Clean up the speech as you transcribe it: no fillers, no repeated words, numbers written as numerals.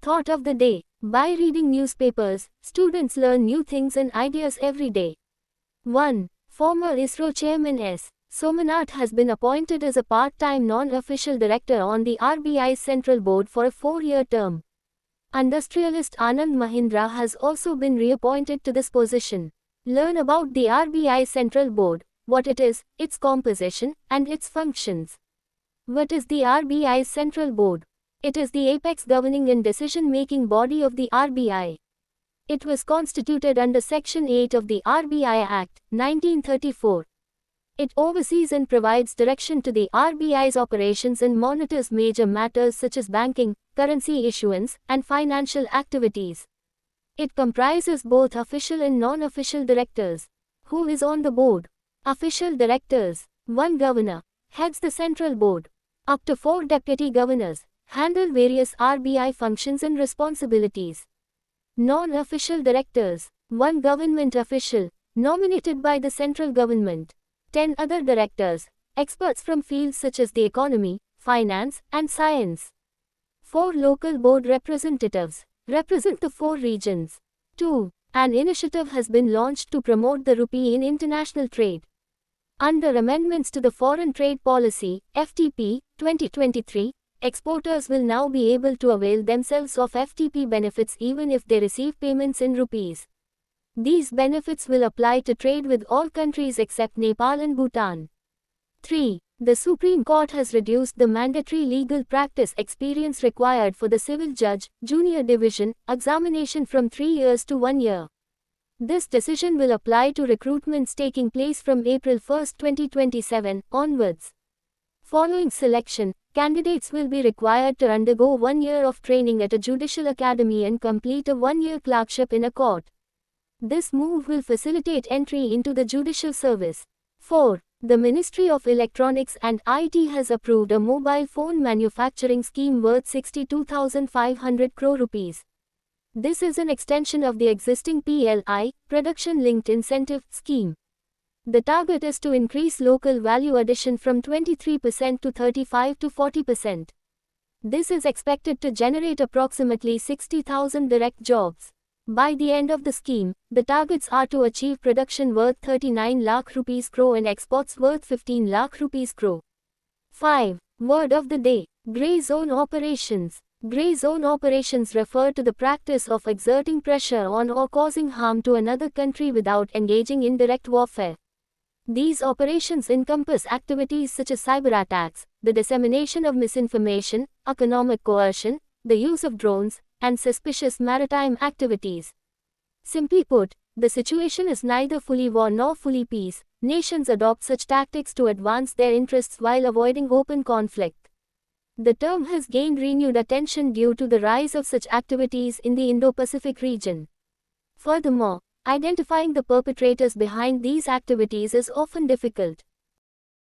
Thought of the day. By reading newspapers, students learn new things and ideas every day. 1. Former ISRO Chairman S. Somanath has been appointed as a part-time non-official director on the RBI's Central Board for a 4-year term. Industrialist Anand Mahindra has also been reappointed to this position. Learn about the RBI Central Board, what it is, its composition, and its functions. What is the RBI's Central Board? It is the apex governing and decision-making body of the RBI. It was constituted under Section 8 of the RBI Act, 1934. It oversees and provides direction to the RBI's operations and monitors major matters such as banking, currency issuance, and financial activities. It comprises both official and non-official directors. Who is on the board? Official directors. 1 governor heads the central board. Up to 4 deputy governors handle various RBI functions and responsibilities. Non-official directors. 1 government official, nominated by the central government. 10 other directors, experts from fields such as the economy, finance, and science. 4 local board representatives represent the 4 regions. 2. An initiative has been launched to promote the rupee in international trade. Under amendments to the Foreign Trade Policy, FTP, 2023, exporters will now be able to avail themselves of FTP benefits even if they receive payments in rupees. These benefits will apply to trade with all countries except Nepal and Bhutan. 3. The Supreme Court has reduced the mandatory legal practice experience required for the civil judge, junior division, examination from 3 years to 1 year. This decision will apply to recruitments taking place from April 1, 2027, onwards. Following selection, candidates will be required to undergo 1 year of training at a judicial academy and complete a 1-year clerkship in a court. This move will facilitate entry into the judicial service. 4. The Ministry of Electronics and IT has approved a mobile phone manufacturing scheme worth 62,500 crore rupees. This is an extension of the existing PLI, Production Linked Incentive, scheme. The target is to increase local value addition from 23% to 35 to 40%. This is expected to generate approximately 60,000 direct jobs. By the end of the scheme, the targets are to achieve production worth 39 lakh rupees crore and exports worth 15 lakh rupees crore. 5. Word of the day. Grey zone operations. Grey zone operations refer to the practice of exerting pressure on or causing harm to another country without engaging in direct warfare. These operations encompass activities such as cyber attacks, the dissemination of misinformation, economic coercion, the use of drones, and suspicious maritime activities. Simply put, the situation is neither fully war nor fully peace. Nations adopt such tactics to advance their interests while avoiding open conflict. The term has gained renewed attention due to the rise of such activities in the Indo-Pacific region. Furthermore, identifying the perpetrators behind these activities is often difficult.